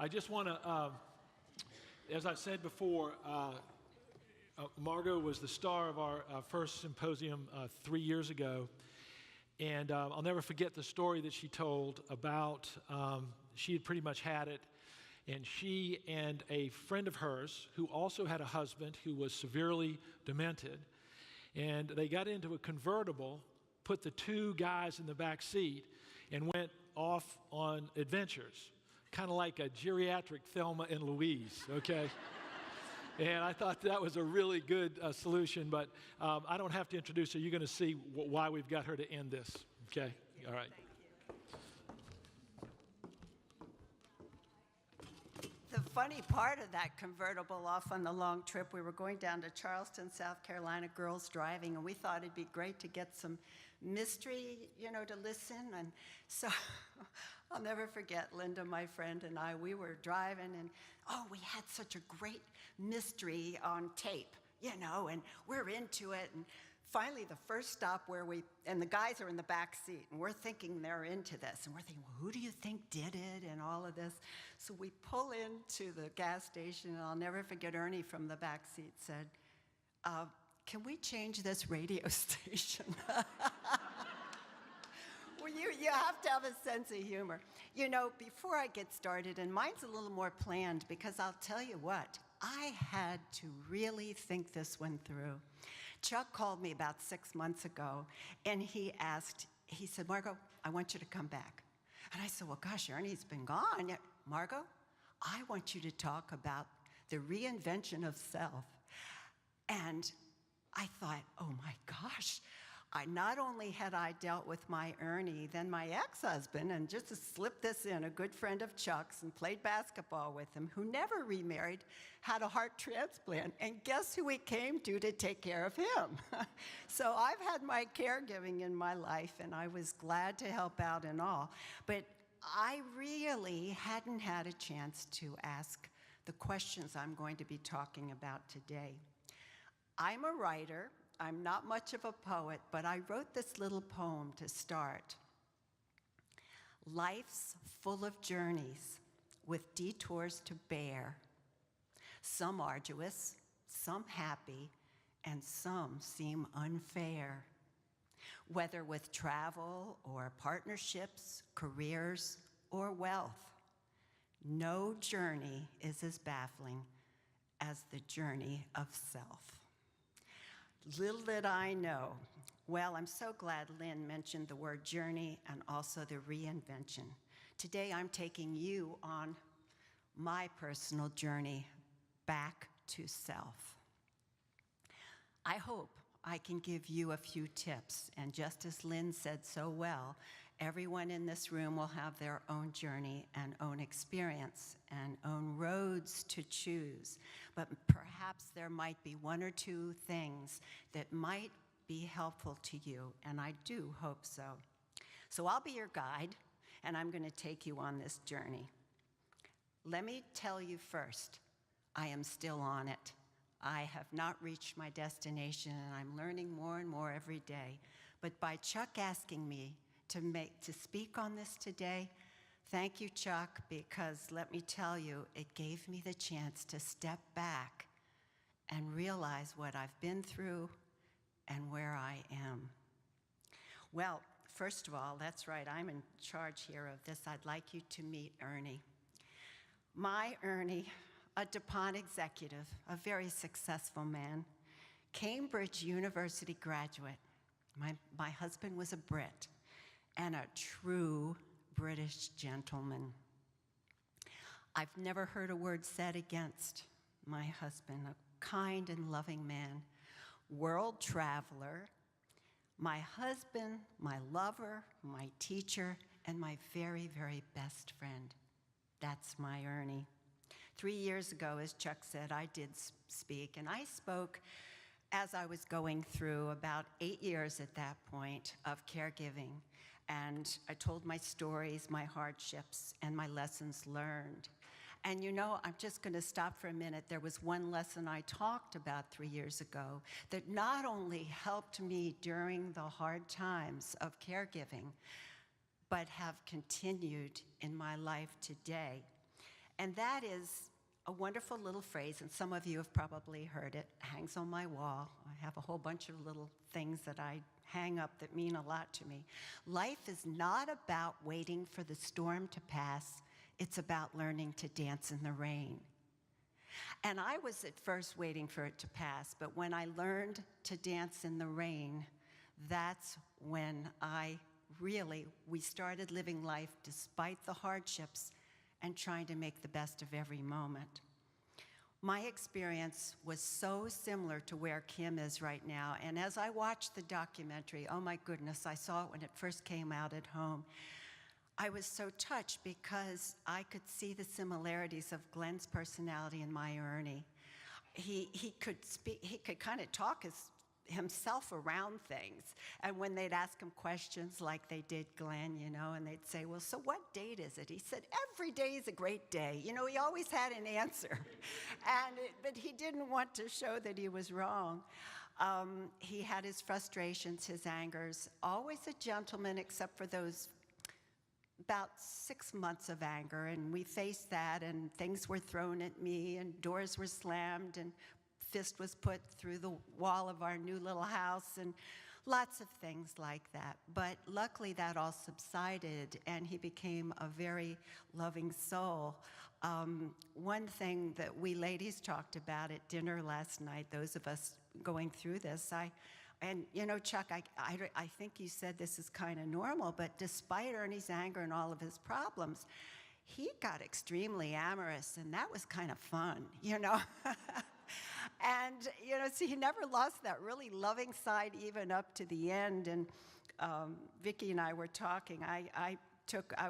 I just want to, as I've said before, Margo was the star of our first symposium 3 years ago. And I'll never forget the story that she told about, she had pretty much had it. And she and a friend of hers, who also had a husband who was severely demented, and they got into a convertible, put the two guys in the back seat, and went off on adventures, kind of like a geriatric Thelma and Louise, okay? And I thought that was a really good solution, but I don't have to introduce her. You're going to see why we've got her to end this, okay? All right. Thank you. The funny part of that convertible off on the long trip, we were going down to Charleston, South Carolina, girls driving, and we thought it'd be great to get some mystery, to listen. And so I'll never forget Linda, my friend, and I, we were driving, and we had such a great mystery on tape, and we're into it. And finally, the first stop and the guys are in the back seat, and we're thinking they're into this, and we're thinking, well, who do you think did it, and all of this. So we pull into the gas station, and I'll never forget Ernie from the back seat said, can we change this radio station? Well, you have to have a sense of humor. Before I get started, and mine's a little more planned, because I'll tell you what, I had to really think this one through. Chuck called me about 6 months ago, and he said, Margo, I want you to come back. And I said, well, gosh, Ernie's been gone. Margo, I want you to talk about the reinvention of self. And I thought, oh my gosh, not only had I dealt with my Ernie, then my ex-husband, and just to slip this in, a good friend of Chuck's and played basketball with him, who never remarried, had a heart transplant, and guess who he came to take care of him? So I've had my caregiving in my life, and I was glad to help out and all, but I really hadn't had a chance to ask the questions I'm going to be talking about today. I'm a writer. I'm not much of a poet, but I wrote this little poem to start. Life's full of journeys with detours to bear. Some arduous, some happy, and some seem unfair. Whether with travel or partnerships, careers, or wealth, no journey is as baffling as the journey of self. Little did I know. Well, I'm so glad Lynn mentioned the word journey and also the reinvention. Today, I'm taking you on my personal journey back to self. I hope I can give you a few tips, and just as Lynn said so well, everyone in this room will have their own journey and own experience and own roads to choose. But perhaps there might be one or two things that might be helpful to you, and I do hope so. So I'll be your guide, and I'm going to take you on this journey. Let me tell you first, I am still on it. I have not reached my destination, and I'm learning more and more every day. But by Chuck asking me to speak on this today, thank you, Chuck, because let me tell you, it gave me the chance to step back and realize what I've been through and where I am. Well, first of all, that's right, I'm in charge here of this. I'd like you to meet Ernie. My Ernie, a DuPont executive, a very successful man, Cambridge University graduate. My husband was a Brit and a true British gentleman. I've never heard a word said against my husband, a kind and loving man, world traveler, my husband, my lover, my teacher, and my very, very best friend. That's my Ernie. 3 years ago, as Chuck said, I did speak, and I spoke as I was going through about 8 years at that point of caregiving, and I told my stories, my hardships, and my lessons learned. And I'm just going to stop for a minute. There was one lesson I talked about 3 years ago that not only helped me during the hard times of caregiving, but have continued in my life today. And that is a wonderful little phrase, and some of you have probably heard it. It hangs on my wall. I have a whole bunch of little things that I hang up that mean a lot to me. Life is not about waiting for the storm to pass. It's about learning to dance in the rain. And I was at first waiting for it to pass, but when I learned to dance in the rain, that's when we started living life despite the hardships and trying to make the best of every moment. My experience was so similar to where Kim is right now, and as I watched the documentary, oh my goodness, I saw it when it first came out at home. I was so touched because I could see the similarities of Glenn's personality and my Ernie. He could speak, he could kind of talk himself around things. And when they'd ask him questions like they did Glenn, and they'd say, well, so what date is it? He said, every day is a great day. He always had an answer. But he didn't want to show that he was wrong. He had his frustrations, his angers, always a gentleman except for those about 6 months of anger, and we faced that, and things were thrown at me, and doors were slammed, and fist was put through the wall of our new little house, and lots of things like that. But luckily that all subsided, and he became a very loving soul. One thing that we ladies talked about at dinner last night, those of us going through this, Chuck, I think you said this is kind of normal, but despite Ernie's anger and all of his problems, he got extremely amorous, and that was kind of fun, And, so he never lost that really loving side even up to the end. And Vicki and I were talking. I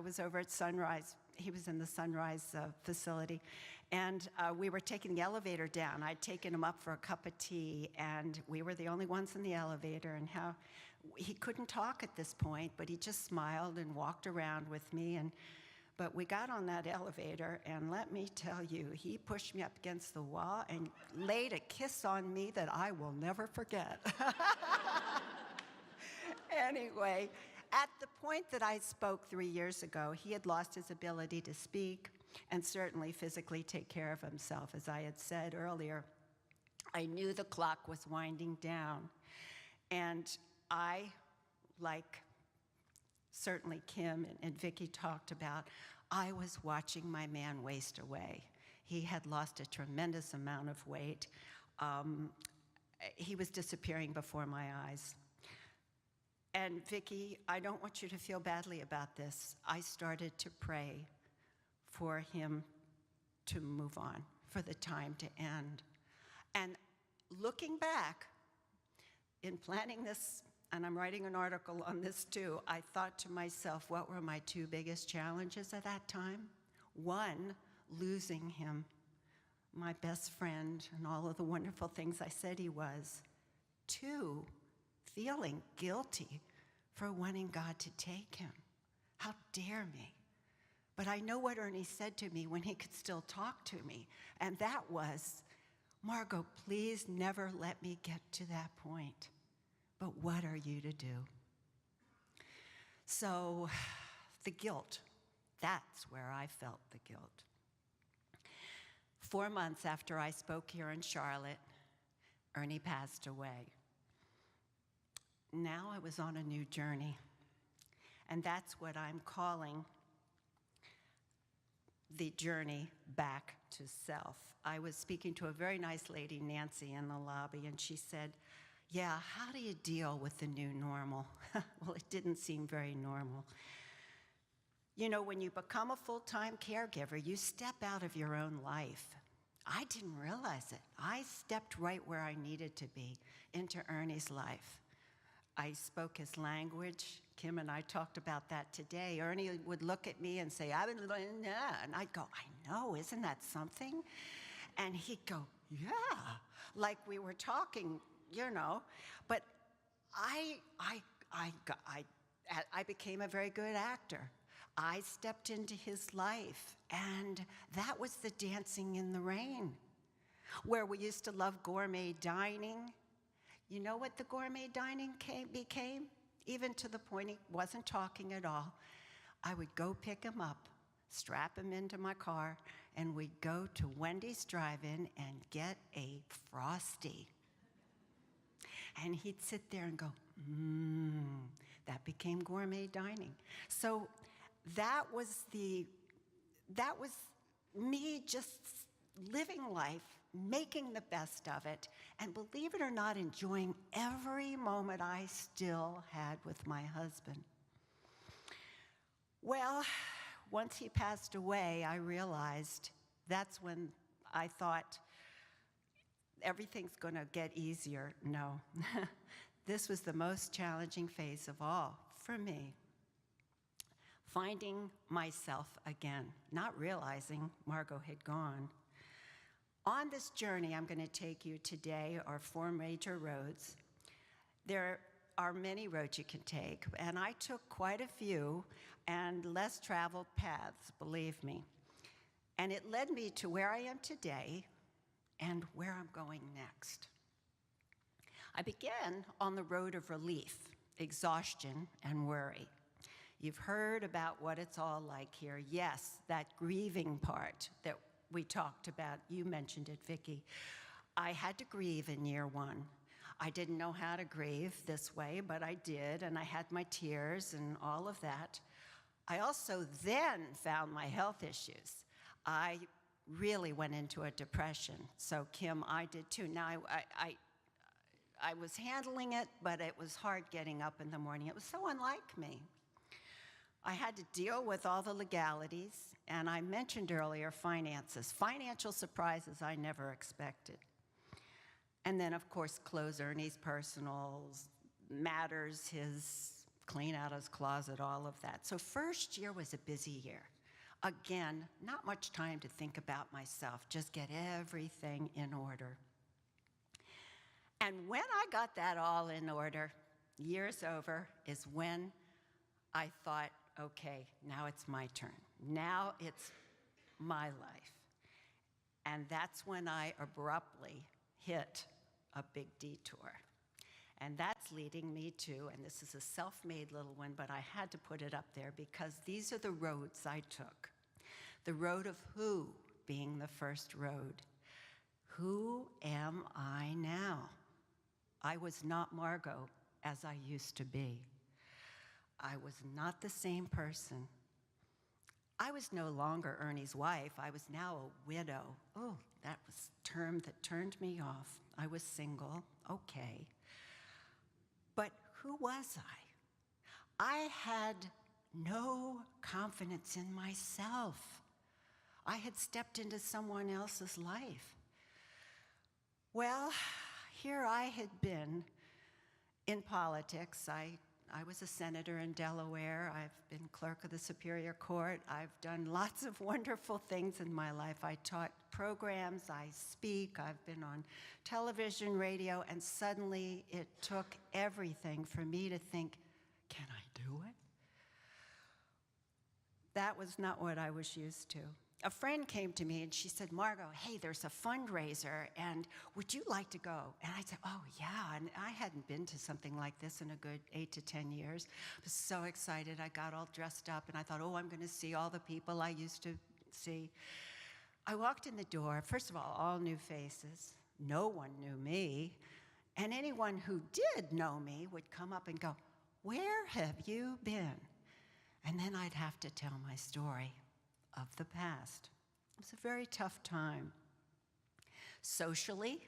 was over at Sunrise. He was in the Sunrise facility. And we were taking the elevator down. I'd taken him up for a cup of tea, and we were the only ones in the elevator. And how he couldn't talk at this point, but he just smiled and walked around with me. But we got on that elevator, and let me tell you, he pushed me up against the wall and laid a kiss on me that I will never forget. Anyway, at the point that I spoke 3 years ago, he had lost his ability to speak and certainly physically take care of himself. As I had said earlier, I knew the clock was winding down. And I, like certainly Kim and Vicki talked about, I was watching my man waste away. He had lost a tremendous amount of weight. He was disappearing before my eyes. And Vicki, I don't want you to feel badly about this. I started to pray for him to move on, for the time to end. And looking back, in planning this, and I'm writing an article on this too, I thought to myself, what were my 2 biggest challenges at that time? 1, losing him, my best friend, and all of the wonderful things I said he was. 2, feeling guilty for wanting God to take him. How dare me? But I know what Ernie said to me when he could still talk to me, and that was, Margo, please never let me get to that point. But what are you to do? So the guilt, that's where I felt the guilt. 4 months after I spoke here in Charlotte, Ernie passed away. Now I was on a new journey, and that's what I'm calling the journey back to self. I was speaking to a very nice lady, Nancy, in the lobby, and she said, yeah, how do you deal with the new normal? Well, it didn't seem very normal. When you become a full-time caregiver, you step out of your own life. I didn't realize it. I stepped right where I needed to be, into Ernie's life. I spoke his language. Kim and I talked about that today. Ernie would look at me and say, and I'd go, I know, isn't that something? And he'd go, yeah, like we were talking, But I became a very good actor. I stepped into his life, and that was the dancing in the rain, where we used to love gourmet dining. You know what the gourmet dining became? Even to the point he wasn't talking at all. I would go pick him up strap him into my car, and we'd go to Wendy's Drive-In and get a Frosty. And he'd sit there and go, that became gourmet dining. So that was me just living life, making the best of it, and believe it or not, enjoying every moment I still had with my husband. Well, once he passed away, I realized that's when I thought everything's going to get easier. No, this was the most challenging phase of all for me. Finding myself again, not realizing Margo had gone. On this journey I'm going to take you today are 4 major roads. There are many roads you can take, and I took quite a few and less traveled paths, believe me. And it led me to where I am today and where I'm going next. I began on the road of relief, exhaustion, and worry. You've heard about what it's all like here. Yes, that grieving part that we talked about. You mentioned it, Vicki. I had to grieve in year 1. I didn't know how to grieve this way, but I did, and I had my tears and all of that. I also then found my health issues. I really went into a depression. So, Kim, I did too. Now, I was handling it, but it was hard getting up in the morning. It was so unlike me. I had to deal with all the legalities, and I mentioned earlier finances, financial surprises I never expected. And then, of course, clothes, Ernie's personal matters, his clean out his closet, all of that. So first year was a busy year. Again, not much time to think about myself, just get everything in order. And when I got that all in order, years over, is when I thought, okay, now it's my turn. Now it's my life. And that's when I abruptly hit a big detour. And that's leading me to, and this is a self-made little one, but I had to put it up there because these are the roads I took. The road of who being the first road. Who am I now? I was not Margo as I used to be. I was not the same person. I was no longer Ernie's wife. I was now a widow. Oh, that was a term that turned me off. I was single, okay. But who was I? I had no confidence in myself. I had stepped into someone else's life. Well, here I had been in politics. I was a senator in Delaware. I've been clerk of the Superior Court. I've done lots of wonderful things in my life. I taught programs, I speak, I've been on television, radio, and suddenly it took everything for me to think, can I do it? That was not what I was used to. A friend came to me and she said, Margo, hey, there's a fundraiser and would you like to go? And I said, oh yeah, and I hadn't been to something like this in a good 8 to 10 years. I was so excited, I got all dressed up and I thought, oh, I'm gonna see all the people I used to see. I walked in the door, first of all new faces. No one knew me. And anyone who did know me would come up and go, where have you been? And then I'd have to tell my story of the past. It was a very tough time. Socially,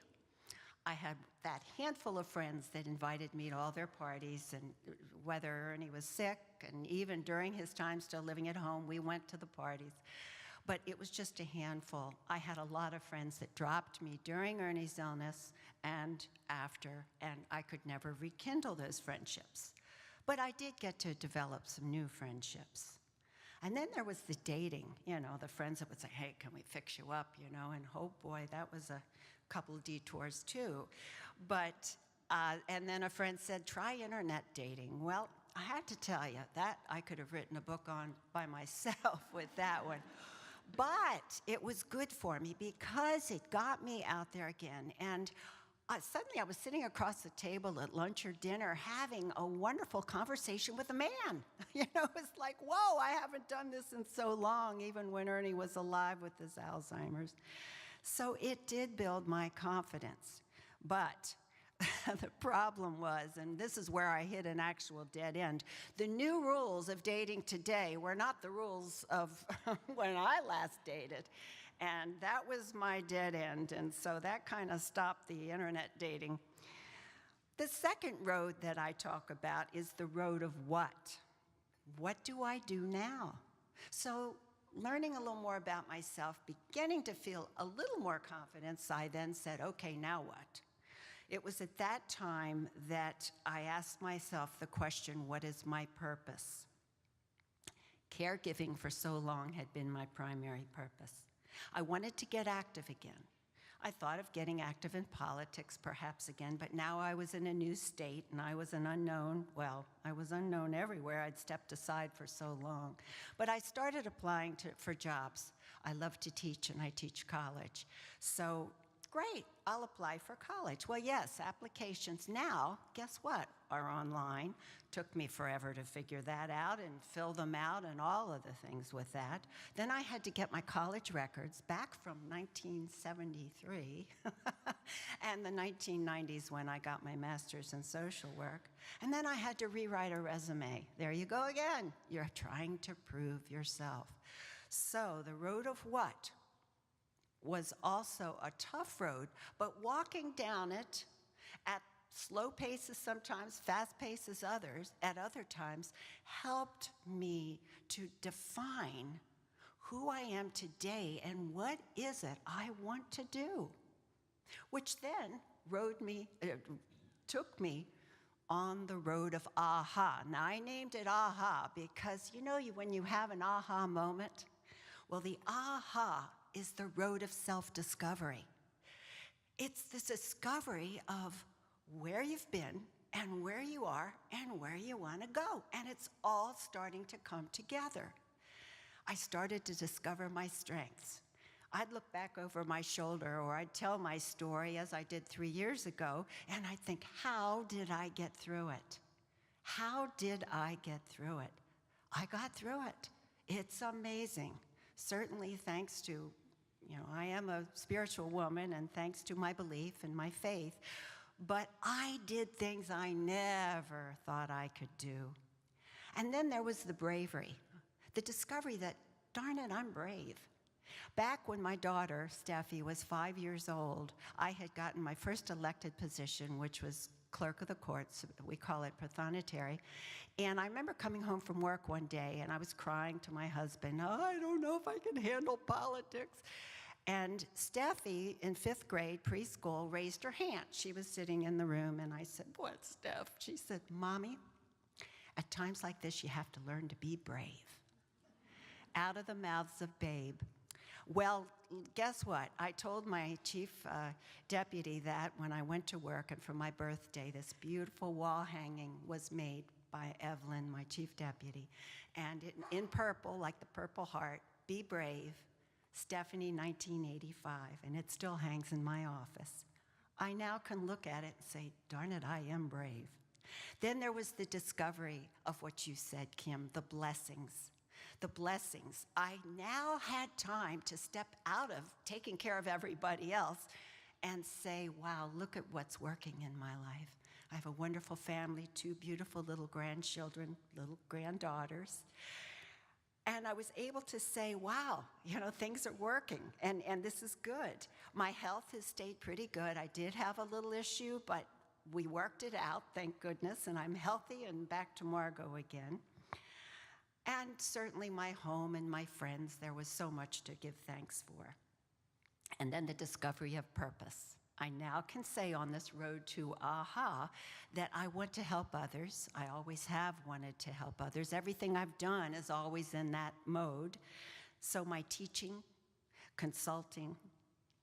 I had that handful of friends that invited me to all their parties, and whether Ernie was sick, and even during his time still living at home, we went to the parties. But it was just a handful. I had a lot of friends that dropped me during Ernie's illness and after, and I could never rekindle those friendships. But I did get to develop some new friendships. And then there was the dating, the friends that would say, hey, can we fix you up, and oh boy, that was a couple of detours too. But, and then a friend said, try internet dating. Well, I had to tell you, that I could have written a book on by myself with that one. But it was good for me because it got me out there again. And suddenly I was sitting across the table at lunch or dinner having a wonderful conversation with a man. You know, it's like, whoa, I haven't done this in so long, even when Ernie was alive with his Alzheimer's. So it did build my confidence. But the problem was, and this is where I hit an actual dead end, the new rules of dating today were not the rules of when I last dated. And that was my dead end, and so that kind of stopped the internet dating. The second road that I talk about is the road of what? What do I do now? So learning a little more about myself, beginning to feel a little more confidence, I then said, okay, now what? It was at that time that I asked myself the question, what is my purpose? Caregiving for so long had been my primary purpose. I wanted to get active again. I thought of getting active in politics perhaps again, but now I was in a new state and I was an unknown. Well, I was unknown everywhere. I'd stepped aside for so long. But I started applying for jobs. I love to teach and I teach college. So great, I'll apply for college. Well, yes, applications now, guess what, are online. Took me forever to figure that out and fill them out and all of the things with that. Then I had to get my college records back from 1973 and the 1990s when I got my master's in social work. And then I had to rewrite a resume. There you go again. You're trying to prove yourself. So the road of what was also a tough road, but walking down it at slow paces sometimes, fast paces others, at other times, helped me to define who I am today and what is it I want to do, which then took me on the road of aha. Now, I named it aha because, you know, when you have an aha moment, well, the aha is the road of self-discovery. It's this discovery of where you've been and where you are and where you want to go. And it's all starting to come together. I started to discover my strengths. I'd look back over my shoulder or I'd tell my story as I did 3 years ago, and I'd think, how did I get through it? How did I get through it? I got through it. It's amazing. Certainly thanks to, you know, I am a spiritual woman and thanks to my belief and my faith, but I did things I never thought I could do. And then there was the bravery, the discovery that, darn it, I'm brave. Back when my daughter, Steffi, was 5 years old, I had gotten my first elected position, which was clerk of the courts. We call it prothonotary. And I remember coming home from work one day, and I was crying to my husband, oh, I don't know if I can handle politics. And Steffi, in 5th grade, preschool, raised her hand. She was sitting in the room, and I said, what, Steph? She said, Mommy, at times like this, you have to learn to be brave. Out of the mouths of babe. Well, guess what? I told my chief deputy that when I went to work, and for my birthday, this beautiful wall hanging was made by Evelyn, my chief deputy. And in purple, like the Purple Heart, be brave, Stephanie, 1985, and it still hangs in my office. I now can look at it and say, darn it, I am brave. Then there was the discovery of what you said, Kim, the blessings. The blessings. I now had time to step out of taking care of everybody else and say, wow, look at what's working in my life. I have a wonderful family, 2 beautiful little grandchildren, little granddaughters. And I was able to say, wow, you know, things are working, and this is good. My health has stayed pretty good. I did have a little issue, but we worked it out, thank goodness, and I'm healthy and back to Margo again. And certainly my home and my friends, there was so much to give thanks for. And then the discovery of purpose. I now can say on this road to aha that I want to help others. I always have wanted to help others. Everything I've done is always in that mode. So my teaching, consulting,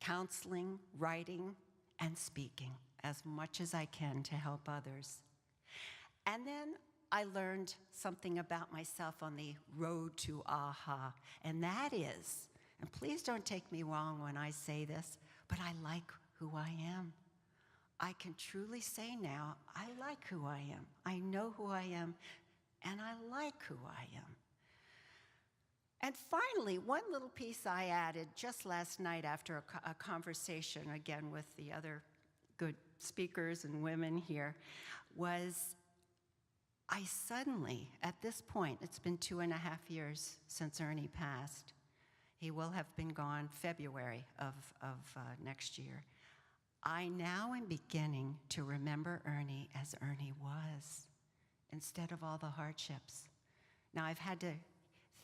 counseling, writing, and speaking as much as I can to help others. And then I learned something about myself on the road to aha, and that is, and please don't take me wrong when I say this, but I like who I am. I can truly say now, I like who I am. I know who I am, and I like who I am. And finally, one little piece I added just last night after a conversation, again with the other good speakers and women here, was I suddenly, at this point, it's been 2.5 years since Ernie passed. He will have been gone February of next year. I now am beginning to remember Ernie as Ernie was, instead of all the hardships. Now, I've had to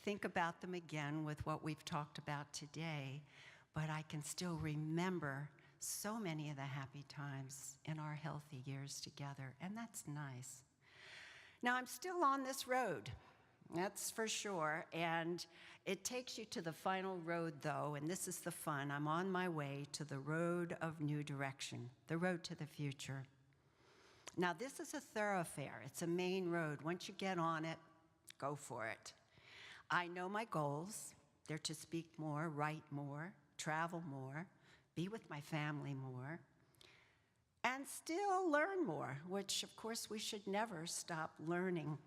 think about them again with what we've talked about today, but I can still remember so many of the happy times in our healthy years together, and that's nice. Now, I'm still on this road, that's for sure, and it takes you to the final road, though, and this is the fun. I'm on my way to the road of new direction, the road to the future. Now, this is a thoroughfare. It's a main road. Once you get on it, go for it. I know my goals. They're to speak more, write more, travel more, be with my family more, and still learn more, which, of course, we should never stop learning.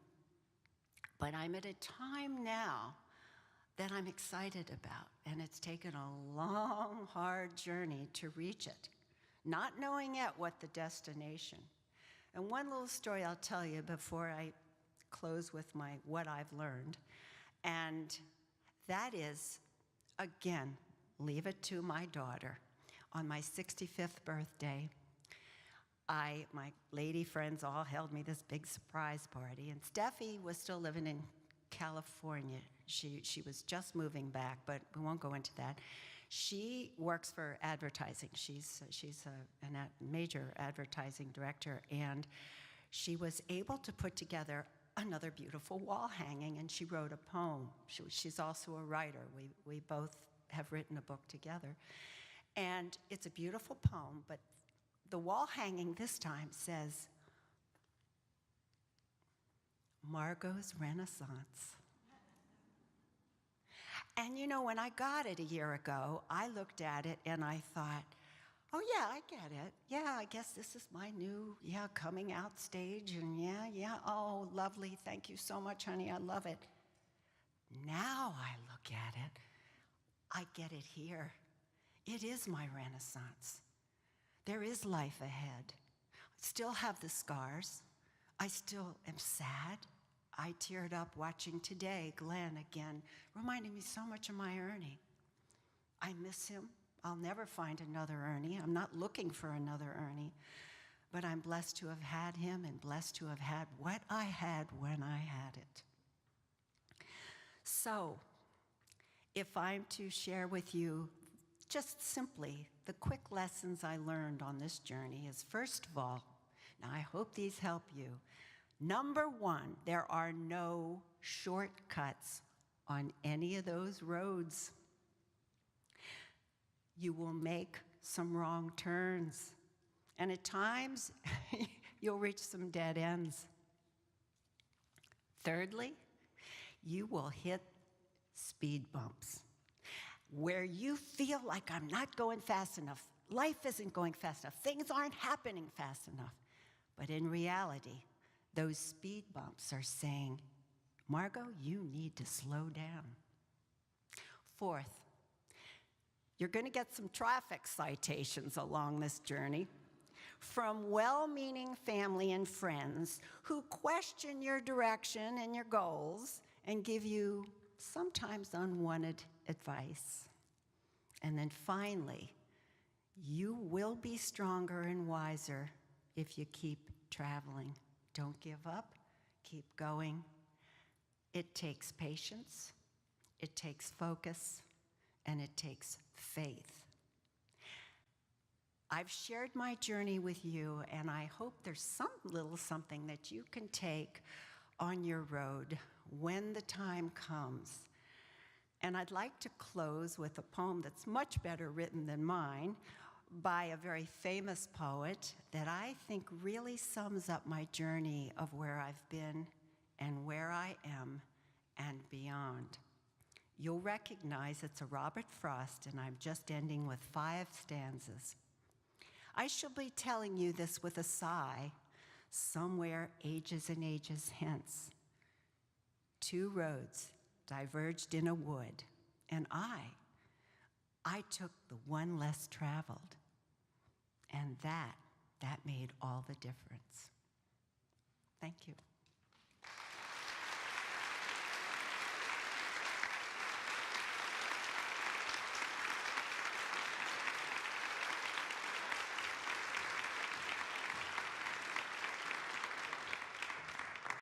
But I'm at a time now that I'm excited about, and it's taken a long, hard journey to reach it, not knowing yet what the destination. And one little story I'll tell you before I close with what I've learned, and that is, again, leave it to my daughter. On my 65th birthday, my lady friends all held me this big surprise party, and Steffi was still living in California. She was just moving back, but we won't go into that. She works for advertising. She's a major advertising director, and she was able to put together another beautiful wall hanging, and she wrote a poem. She's also a writer. We both have written a book together. And it's a beautiful poem, but the wall hanging this time says, Margo's Renaissance. And you know, when I got it a year ago, I looked at it and I thought, oh yeah, I get it. Yeah, I guess this is my new, coming out stage, and oh, lovely, thank you so much, honey, I love it. Now I look at it, I get it here. It is my Renaissance. There is life ahead. I still have the scars. I still am sad. I teared up watching today, Glenn again, reminding me so much of my Ernie. I miss him. I'll never find another Ernie. I'm not looking for another Ernie, but I'm blessed to have had him and blessed to have had what I had when I had it. So, if I'm to share with you just simply the quick lessons I learned on this journey is, first of all, now I hope these help you. Number one, there are no shortcuts on any of those roads. You will make some wrong turns, and at times, you'll reach some dead ends. Thirdly, you will hit speed bumps where you feel like I'm not going fast enough, life isn't going fast enough, things aren't happening fast enough. But in reality, those speed bumps are saying, Margo, you need to slow down. Fourth, you're going to get some traffic citations along this journey from well-meaning family and friends who question your direction and your goals and give you sometimes unwanted advice. And then finally, you will be stronger and wiser if you keep traveling. Don't give up, keep going. It takes patience, it takes focus, and it takes faith. I've shared my journey with you, and I hope there's some little something that you can take on your road when the time comes. And I'd like to close with a poem that's much better written than mine by a very famous poet that I think really sums up my journey of where I've been and where I am and beyond. You'll recognize it's a Robert Frost, and I'm just ending with 5 stanzas. I shall be telling you this with a sigh, somewhere ages and ages hence. 2 roads diverged in a wood, and I took the one less traveled, and that made all the difference. Thank you.